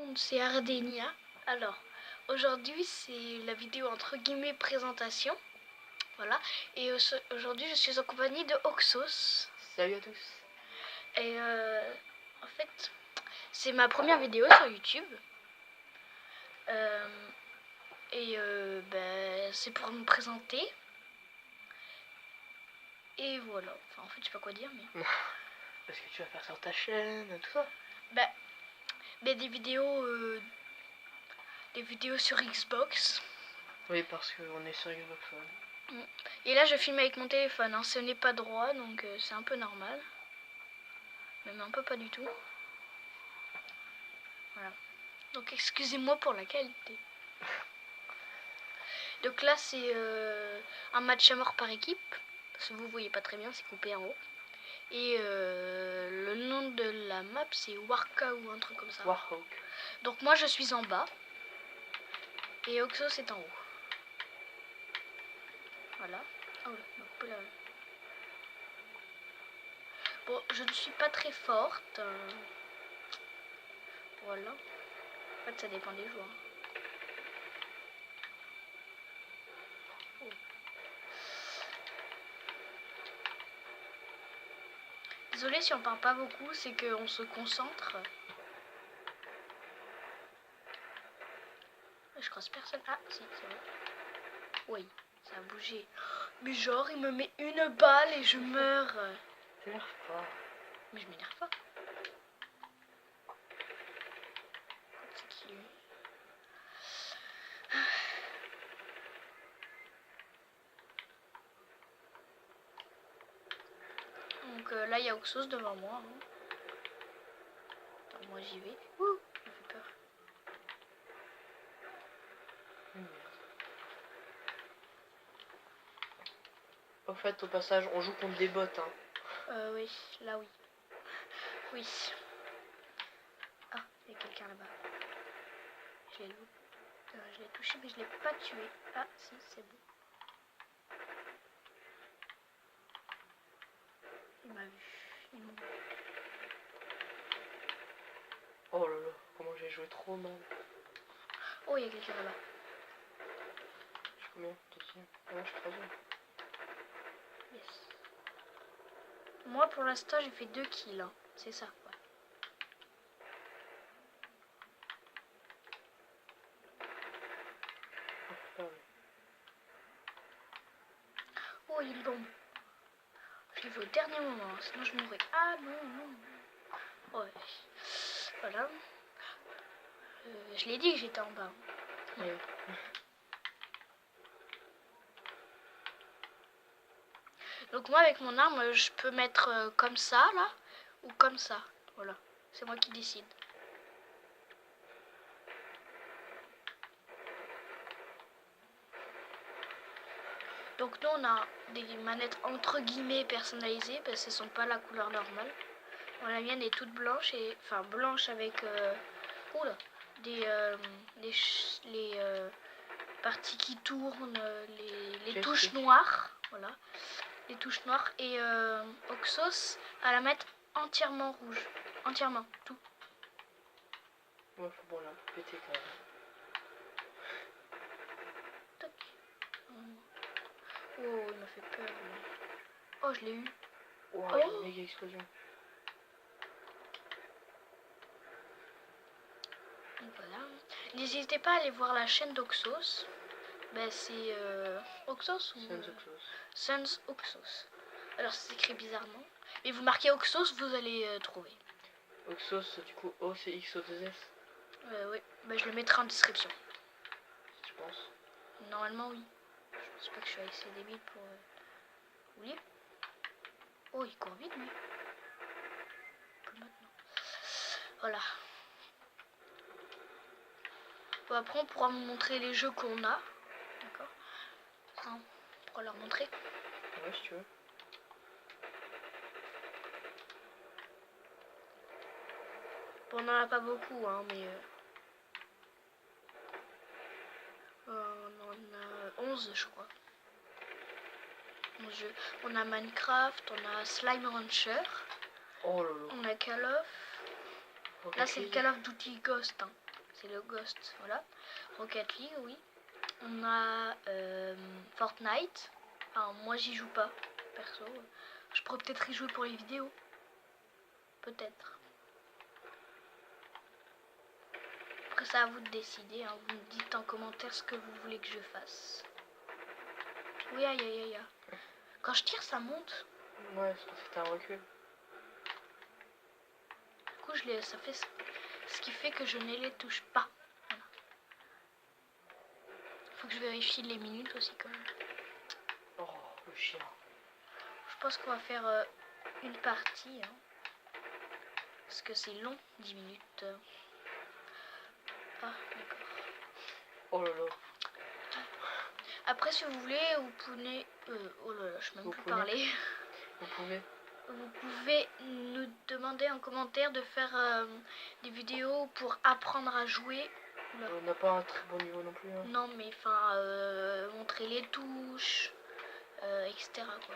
monde, c'est Ardenia. Alors, aujourd'hui c'est la vidéo entre guillemets présentation. Voilà. Et aujourd'hui je suis en compagnie de Oxos. Salut à tous. Et en fait, c'est ma première vidéo sur YouTube. C'est pour me présenter. Et voilà. Enfin, en fait, je sais pas quoi dire, mais. Parce que tu vas faire sur ta chaîne, tout ça. Mais des vidéos sur Xbox. Oui, parce qu'on est sur Xbox One. Et là, je filme avec mon téléphone. Hein. Ce n'est pas droit, donc c'est un peu normal. Même un peu pas du tout. Voilà. Donc, excusez-moi pour la qualité. Donc là, c'est un match à mort par équipe. Parce que vous voyez pas très bien, c'est coupé en haut. Et le nom de la map, c'est Warka ou un truc comme ça. Warhawk. Donc moi, je suis en bas. Et Oxos est en haut. Voilà. Oh là, bon, je ne suis pas très forte. Voilà. En fait, ça dépend des joueurs. Oh. Désolée si on parle pas beaucoup, c'est qu'on se concentre. Je croise personne. Ah, si, c'est vrai. Oui, ça a bougé. Mais genre, il me met une balle et je meurs. T'énerve pas. Mais je m'énerve pas. C'est qui lui ? Donc là, il y a Oxos devant moi. Hein. Attends, moi j'y vais. Ouh, ça fait peur. Au fait, au passage, on joue contre des bots. Hein. Oui, là oui. Oui. Ah, il y a quelqu'un là-bas. Je l'ai touché, mais je l'ai pas tué. Ah, si, c'est bon. Il m'a vu. Il m'a vu. Oh là là, comment j'ai joué trop mal. Oh, il y a quelqu'un là-bas. Je suis combien? T'es qui? Ah, je suis 3ème. Yes. Moi, pour l'instant, j'ai fait 2 kills. Hein. C'est ça, quoi. Oh, il tombe. Je l'ai fait au dernier moment, sinon je mourrais. Ah non, non. Ouais. Voilà. Je l'ai dit que j'étais en bas. Oui. Donc moi, avec mon arme, je peux mettre comme ça, là, ou comme ça. Voilà. C'est moi qui décide. Donc nous, on a des manettes entre guillemets personnalisées, parce qu'elles sont pas la couleur normale. Bon, la mienne est toute blanche, enfin blanche avec les parties qui tournent, les touches noires. Voilà. Les touches noires. Et Oxos à la mettre entièrement rouge. Entièrement, tout. Ouais, faut bon là, péter quand même. Tac. Oh, il m'a fait peur. Lui. Oh, je l'ai eu. Wow, Oh. une méga explosion. Donc voilà. N'hésitez pas à aller voir la chaîne d'Oxos. Ben, c'est Oxos ou Sans Oxos. Alors ça s'écrit bizarrement. Mais vous marquez Oxos, vous allez trouver. Oxos, du coup, O c'est X O 2 S. Oui, ben, je le mettrai en description. Je pense. Normalement oui. Je pense pas que je suis assez débile pour... Oui. Oh, il court vite lui. Maintenant. Voilà. Bon, après on pourra vous montrer les jeux qu'on a. D'accord. On pourra leur montrer. Ouais, si tu veux. Bon, on n'en a pas beaucoup, hein, mais... on en a 11, je crois. 11 jeux. On a Minecraft, on a Slime Rancher. Oh là là. On a Call of. Là, c'est le Call of Duty Ghost. Hein. c'est le Ghost, voilà. Rocket League, oui. On a Fortnite. Enfin, moi j'y joue pas, perso. Je pourrais peut-être y jouer pour les vidéos. Peut-être. Après, c'est à vous de décider. Hein. Vous me dites en commentaire ce que vous voulez que je fasse. Oui, aïe, aïe, aïe. Quand je tire, ça monte. Ouais, c'est parce que t'as un recul. Du coup, ça fait ce qui fait que je ne les touche pas. Voilà. Faut que je vérifie les minutes aussi, quand même. Oh, le chien. Je pense qu'on va faire une partie. Hein. Parce que c'est long, 10 minutes. Ah, d'accord. Oh là là. Après, si vous voulez, vous pouvez... oh là là, je ne peux même plus parler. Vous pouvez. Vous pouvez nous demander en commentaire de faire des vidéos pour apprendre à jouer. On n'a pas un très bon niveau non plus. Hein. Non, mais enfin, montrer les touches, etc. Quoi.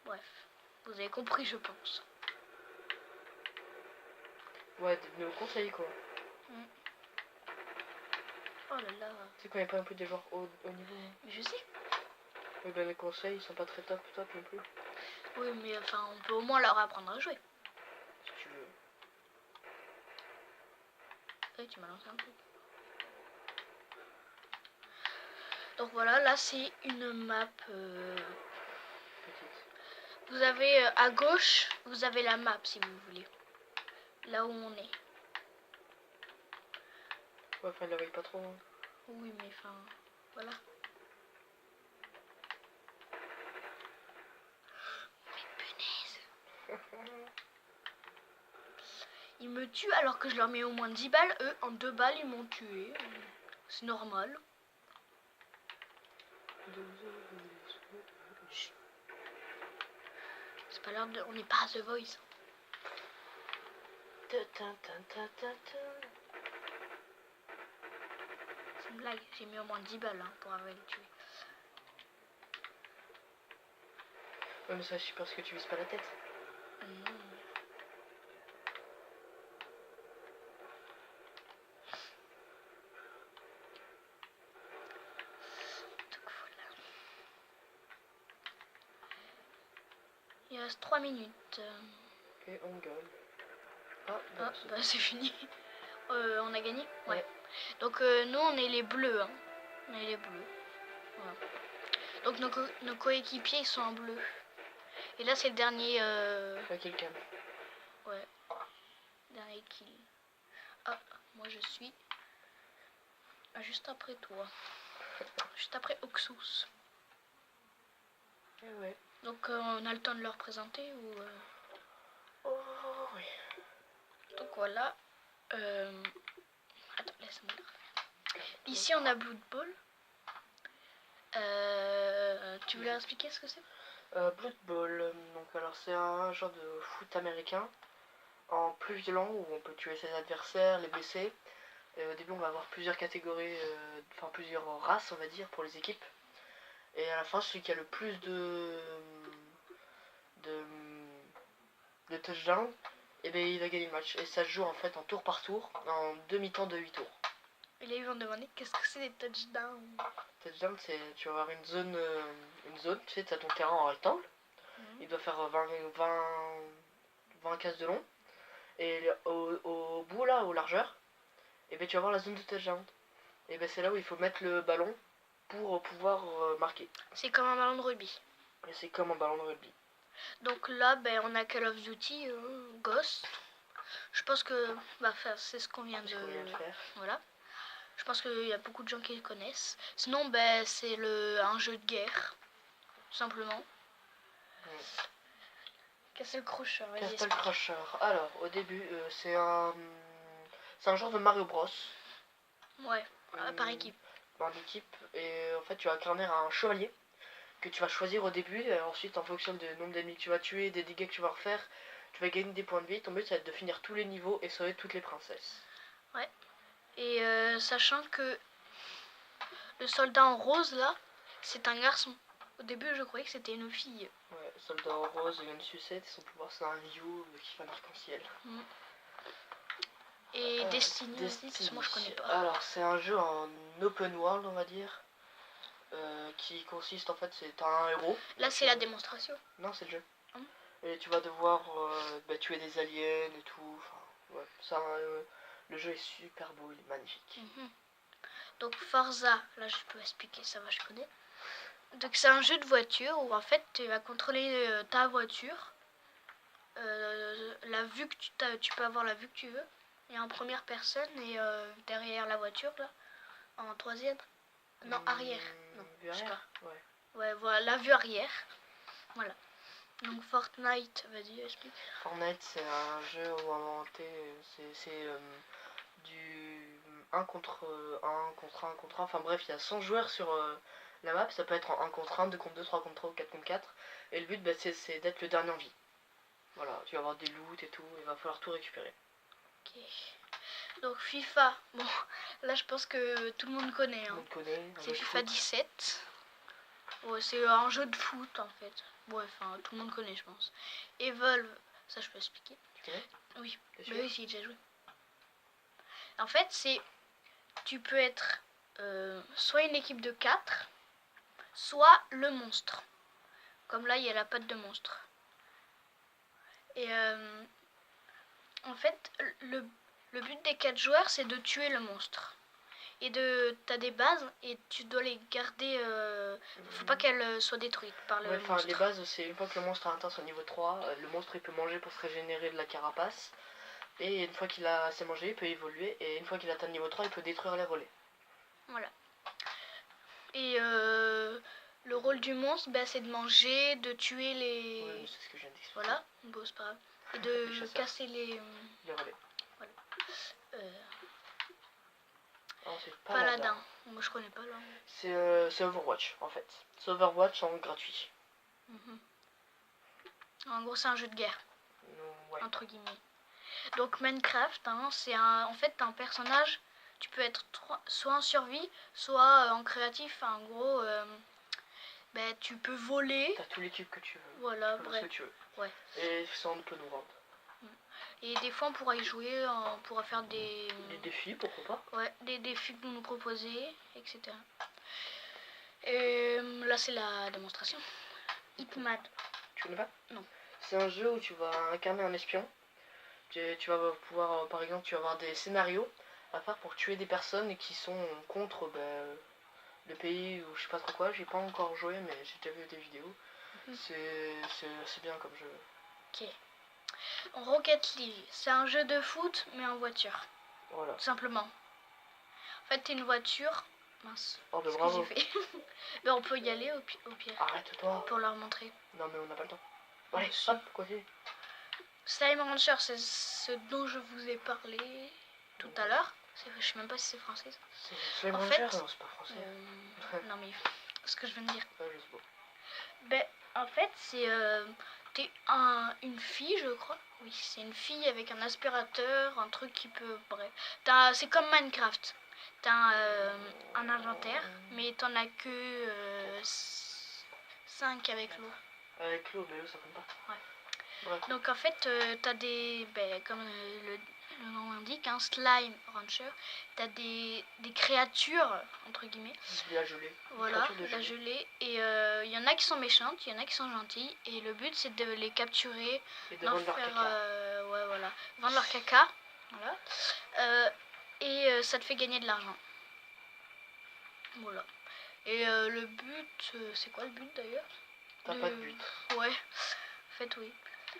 Bref, vous avez compris, je pense. Ouais, nos conseils quoi. Oh là là. C'est quand il n'y a pas un peu des joueurs au niveau. Hein. Mais je sais. Oui, ben les conseils ils sont pas très top non plus. Oui, mais enfin, on peut au moins leur apprendre à jouer. Si tu veux. Oui, tu m'as lancé un truc. Donc voilà, là c'est une map. Petite. Vous avez à gauche, vous avez la map si vous voulez. Là où on est. Ouais, enfin, il la veille pas trop. Hein. Oui, mais enfin, voilà. Mais punaise. Ils me tuent alors que je leur mets au moins 10 balles. Eux, en 2 balles, ils m'ont tué. C'est normal. C'est pas l'heure de... On n'est pas à The Voice. C'est une blague. J'ai mis au moins 10 balles hein, pour avoir les tuer. Ouais, mais ça, je sais parce que tu vises pas la tête. Non. Donc voilà. Il reste 3 minutes. Ok, on gueule. Ah, bah c'est fini. On a gagné? Ouais. Donc nous on est les bleus. Hein. On est les bleus. Voilà. Donc nos coéquipiers ils sont en bleu. Et là c'est le dernier... kill cam. Ouais. Dernier kill. Ah, moi je suis... juste après toi. Juste après Oxus. Eh ouais. Donc on a le temps de leur présenter ou... Oh oui. Donc voilà. Attends, laisse-moi le refaire. Ici on a Blood Bowl. Tu voulais expliquer ce que c'est? Blood Bowl, donc alors c'est un genre de foot américain en plus violent où on peut tuer ses adversaires, les blesser. Et au début on va avoir plusieurs catégories, enfin plusieurs races on va dire pour les équipes. Et à la fin celui qui a le plus de touchdowns, et ben il va gagner le match. Et ça se joue en fait en tour par tour, en demi-temps de 8 tours. Et là ils vont demander qu'est-ce que c'est des touchdowns. Touchdown c'est tu vas avoir une zone, tu sais, tu as ton terrain en rectangle. Il doit faire 20 cases de long. Et au bout là, aux largeurs, et ben tu vas voir la zone de touchdown. Et ben c'est là où il faut mettre le ballon pour pouvoir marquer. C'est comme un ballon de rugby. Et c'est comme un ballon de rugby. Donc là, ben, on a Call of Duty Ghost. Je pense que c'est ce qu'on vient de faire. Voilà. Je pense qu'il y a beaucoup de gens qui le connaissent. Sinon, ben, c'est un jeu de guerre, tout simplement. Castle Crusher. Castle Crusher. Alors, au début, c'est un genre de Mario Bros. Ouais, par équipe. Par équipe. Et en fait, tu vas incarner un chevalier que tu vas choisir au début. Et ensuite, en fonction du nombre d'ennemis que tu vas tuer, des dégâts que tu vas refaire, tu vas gagner des points de vie. Ton but, ça va être de finir tous les niveaux et sauver toutes les princesses. Ouais. Et sachant que le soldat en rose, là, c'est un garçon. Au début, je croyais que c'était une fille. Ouais, soldat en rose, il a une sucette et son pouvoir, c'est un view qui fait un arc-en-ciel. Et Destiny aussi, parce que moi je connais pas. Alors c'est un jeu en open world on va dire, qui consiste en fait, c'est un héros. Là c'est la démonstration. Non, c'est le jeu. Et tu vas devoir tuer des aliens et tout. Enfin, ouais, ça, le jeu est super beau, il est magnifique. Donc Forza, là je peux expliquer, ça va, je connais. Donc c'est un jeu de voiture où en fait tu vas contrôler ta voiture. La vue que tu peux avoir la vue que tu veux. Et en première personne et derrière la voiture là. En troisième. Non, arrière. Non, vue arrière. Ouais. Ouais, voilà, la vue arrière. Voilà. Donc Fortnite, vas-y, explique. Fortnite, c'est un jeu où inventé, c'est du 1 contre 1 contre 1 contre 1. Enfin bref, il y a 100 joueurs sur la map. Ça peut être en 1 contre 1, 2 contre 2, 3 contre 3 ou 4 contre 4. Et le but, c'est d'être le dernier en vie. Voilà, tu vas avoir des loots et tout, il va falloir tout récupérer. Ok. Donc FIFA, bon, là je pense que tout le monde connaît. Hein. C'est FIFA 17. Ouais, c'est un jeu de foot en fait. Ouais, enfin tout le monde connaît je pense. Evolve, ça je peux expliquer. Tu connais? Oui, bah oui, j'ai déjà joué. En fait, tu peux être soit une équipe de 4, soit le monstre. Comme là, il y a la patte de monstre. Et en fait, le but des 4 joueurs, c'est de tuer le monstre. Et t'as des bases et tu dois les garder. Faut pas qu'elles soient détruites par le monstre. Les bases, c'est une fois que le monstre a atteint son niveau 3, le monstre il peut manger pour se régénérer de la carapace. Et une fois qu'il a assez mangé, il peut évoluer. Et une fois qu'il atteint le niveau 3, il peut détruire les relais. Voilà. Et le rôle du monstre, c'est de manger, de tuer les... Ouais, mais c'est ce que je viens d'expliquer. Voilà, bon, c'est pas grave. Et de casser les relais. Voilà. Ensuite, Paladin. Moi, je connais pas là. C'est Overwatch, en fait. C'est Overwatch en gratuit. En gros, c'est un jeu de guerre. Ouais. Entre guillemets. Donc, Minecraft, hein, c'est en fait un personnage... Tu peux être soit en survie, soit en créatif. En gros, tu peux voler. T'as tous les cubes que tu veux. Voilà, bref. Ce que tu veux. Ouais. Et c'est en open world. Et des fois, on pourra y jouer, on pourra faire des défis, pourquoi pas. Ouais, des défis que vous nous proposez, etc. Et là, c'est la démonstration. Hitman. Tu connais pas? Non. C'est un jeu où tu vas incarner un espion. Tu vas pouvoir, par exemple, tu vas avoir des scénarios à faire pour tuer des personnes qui sont contre le pays ou je sais pas trop quoi. J'ai pas encore joué, mais j'ai déjà vu des vidéos. C'est bien comme jeu. Ok. Rocket League, c'est un jeu de foot mais en voiture. Voilà. Tout simplement. En fait, t'es une voiture. Mince. Oh, bah bravo. Que j'ai fait. Mais on peut y aller au pire. Arrête-toi. Pour leur montrer. Non, mais on n'a pas le temps. Allez, hop, quoi fait. Slime Rancher, c'est ce dont je vous ai parlé tout à l'heure. Je sais même pas si c'est français. Slime Rancher, non, c'est pas français. Non, mais ce que je viens de dire. Ouais, je sais pas. En fait, c'est t'es une fille, je crois. Oui, c'est une fille avec un aspirateur, un truc qui peut... Bref. C'est comme Minecraft. T'as un inventaire, mais t'en as que 5 avec l'eau. Avec l'eau, mais l'eau, ça compte pas. Ouais. Bref. Donc en fait, t'as des... comme le nom indique, un slime rancher. T'as des créatures, entre guillemets. La gelée. Voilà, la gelée. Et il y en a qui sont méchantes, il y en a qui sont gentilles. Et le but, c'est de les capturer. Et de vendre leur caca. Ouais, voilà. Vendre leur caca. Voilà. Et ça te fait gagner de l'argent. Voilà. Et le but, c'est quoi le but d'ailleurs? T'as pas de but. Ouais, en fait, oui.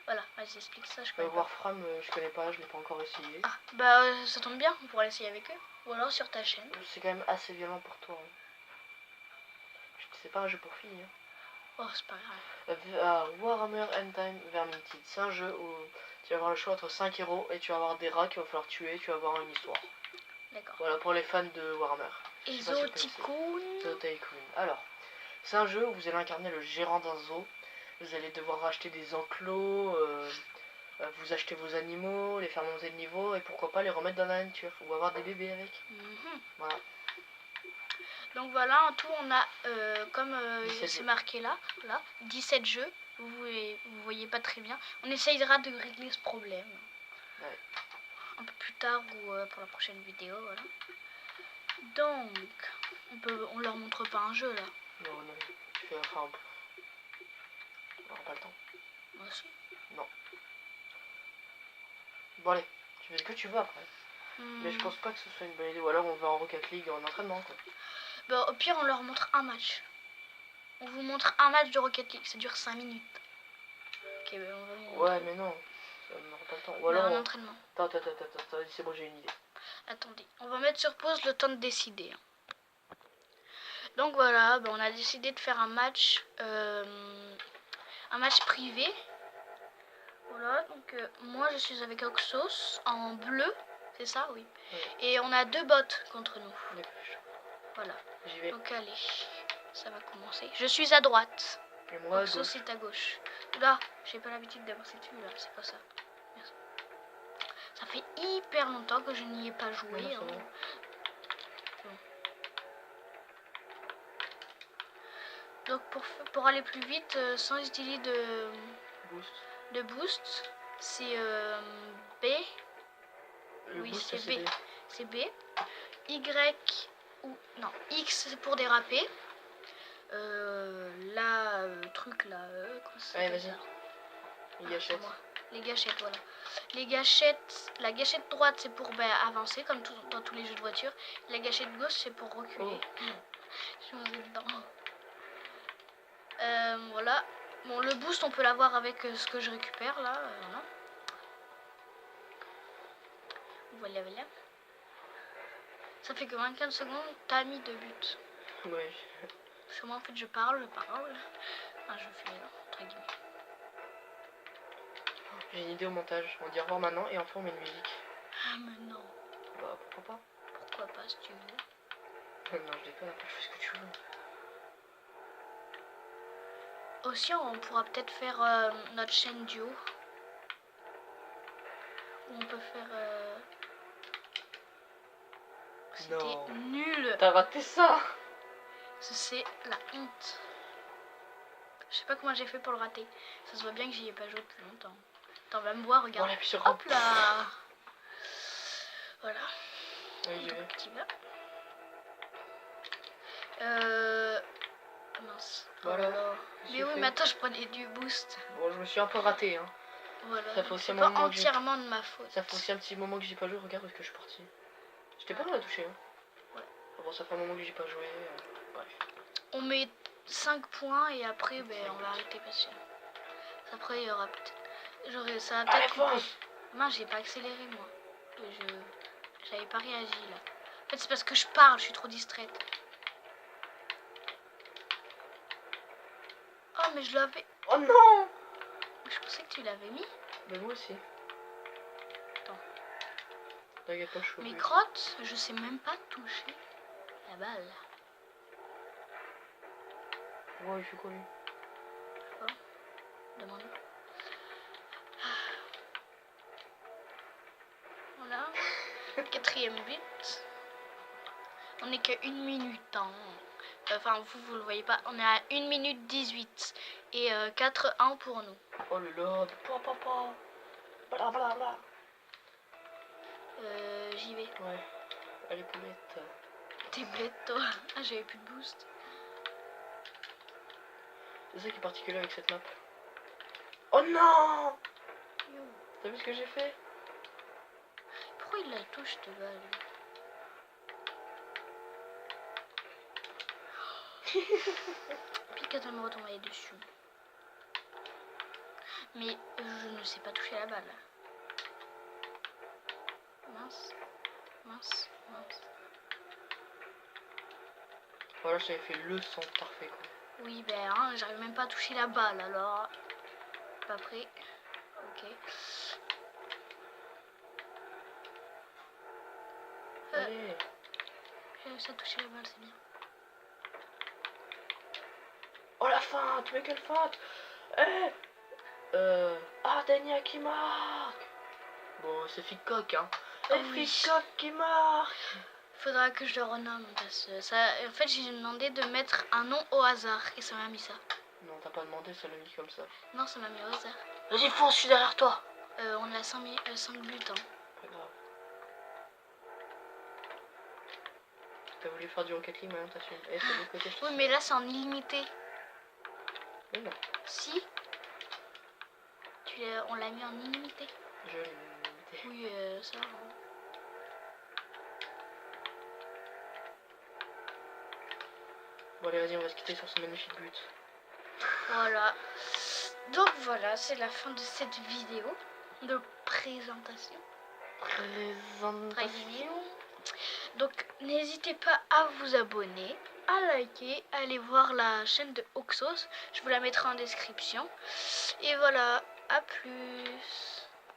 Voilà, vas-y, explique ça, je connais pas. Warframe, je connais pas, je l'ai pas encore essayé. Ah, ça tombe bien, on pourra l'essayer avec eux. Ou alors sur ta chaîne. C'est quand même assez violent pour toi. C'est pas un jeu pour filles. Hein. Oh, c'est pas grave. Warhammer End Time Vermintide. C'est un jeu où tu vas avoir le choix entre 5 héros et tu vas avoir des rats qu'il va falloir tuer, tu vas avoir une histoire. D'accord. Voilà pour les fans de Warhammer. Et Zoo Tycoon. Alors, c'est un jeu où vous allez incarner le gérant d'un zoo. Vous allez devoir racheter des enclos, vous achetez vos animaux, les faire monter de niveau et pourquoi pas les remettre dans la nature ou avoir des bébés avec. Voilà. Donc voilà, en tout on a, comme c'est marqué là, 17 jeux. Vous voyez pas très bien. On essayera de régler ce problème. Ouais. Un peu plus tard. tard ou pour la prochaine vidéo, voilà. Donc, on leur montre pas un jeu là. Non, tu fais enfin. On n'aura pas le temps. Moi aussi. Non. Bon allez, tu fais ce que tu veux après. Mais je pense pas que ce soit une bonne idée. Ou alors on va en Rocket League en entraînement quoi. Bah, au pire on leur montre un match. On vous montre un match de Rocket League, ça dure 5 minutes. Ok, bah on va vous Ouais mais non, ça n'aura pas le temps. Ou alors un entraînement. Attends, c'est bon, j'ai une idée. Attendez, on va mettre sur pause le temps de décider. Donc voilà, bah, on a décidé de faire un match privé. Voilà, donc moi je suis avec Oxos en bleu, c'est ça, oui. Et on a 2 bots contre nous. Voilà. J'y vais. Donc allez, ça va commencer. Je suis à droite. Et moi Oxos est à gauche. Là, j'ai pas l'habitude d'avoir cette vue là, c'est pas ça. Merci. Ça fait hyper longtemps que je n'y ai pas joué. Non, Bon. Donc pour aller plus vite, sans utiliser de boost, c'est B. Oui, c'est B. C'est B. Y ou non, X c'est pour déraper. Là, truc là, comment ça s'appelle ça ? Les gâchettes. Les gâchettes, voilà. Les gâchettes, la gâchette droite c'est pour avancer comme dans tous les jeux de voiture. La gâchette gauche c'est pour reculer. Je me suis dedans. Voilà. Bon, le boost on peut l'avoir avec ce que je récupère là. Voilà. Voilà. Ça fait que 24 secondes, t'as mis 2 buts. Ouais. Parce que moi en fait je parle. Enfin, je fais entre guillemets. J'ai une idée au montage. On dit au revoir maintenant et enfin on met une musique. Ah mais non. Bah pourquoi pas. Pourquoi pas si tu veux. Non, je déconne, après je fais ce que tu veux. Aussi on pourra peut-être faire notre chaîne duo. Où on peut faire... C'était nul. T'as raté ça. C'est la honte. Je sais pas comment j'ai fait pour le rater. Ça se voit bien que j'y ai pas joué depuis longtemps. Attends, va me voir, regarde. Voilà, puis sur hop là. Voilà. Oui, j'y vais. Petit là. Mince. Voilà. Mais oui, mais attends, je prenais du boost. Bon, je me suis un peu raté, hein. Voilà. Ça fait aussi c'est pas entièrement de ma faute. Ça fait aussi un petit moment que j'ai pas joué. Regarde où est-ce que je suis parti. J'étais pas dans la toucher, hein. Ouais. Bon, ça fait un moment que j'ai pas joué. Bref. On met 5 points et après, on va arrêter parce que après, il y aura peut-être... ça va peut-être couper. Non, j'ai pas accéléré, moi. J'avais pas réagi, là. En fait, c'est parce que je parle, je suis trop distraite. Oh, mais je l'avais... Oh non! Je pensais que tu l'avais mis. Mais moi aussi. Attends. T'inquiète pas, je suis au Mes but. crottes, je sais même pas toucher la balle. Ouais, il fait quoi lui? Oh. Demande. Voilà. 4e but. On est qu'à 1 minute. Hein. Enfin, vous le voyez pas. On est à 1 minute 18. Et 4-1 pour nous. Oh le lord. Blablabla. J'y vais. Ouais. Allez, poulette. T'es bête, toi. Ah, j'avais plus de boost. C'est ça qui est particulier avec cette map. Oh non! T'as vu ce que j'ai fait? Pourquoi il la touche, cette balle? Puis quand elle me retombe dessus. Mais je ne sais pas toucher la balle. Mince. Voilà, j'avais fait le centre parfait quoi. Oui, j'arrive même pas à toucher la balle alors. Pas prêt. Ok. Allez. J'ai réussi à toucher la balle, c'est bien. Oh la feinte, mais quelle feinte! Dania qui marque! Bon, c'est Ficoc, hein. Ficoc qui marque! Faudra que je le renomme parce que ça. En fait, j'ai demandé de mettre un nom au hasard et ça m'a mis ça. Non, t'as pas demandé, ça l'a mis comme ça. Non, ça m'a mis au hasard. Vas-y, fonce, je suis derrière toi! On a 5 buts. Hein. Pas grave. t'as voulu faire du Rocket League, maintenant t'as fait. Et c'est de côté, je te Oui, mais là c'est en illimité. Oui, non. Si. On l'a mis en illimité. Je l'ai limité. Oui, ça. Bon, allez, vas-y, on va se quitter sur ce magnifique but. Voilà. Donc voilà, c'est la fin de cette vidéo de présentation. Donc n'hésitez pas à vous abonner, à liker, à aller voir la chaîne de Oxos. Je vous la mettrai en description. Et voilà, à plus.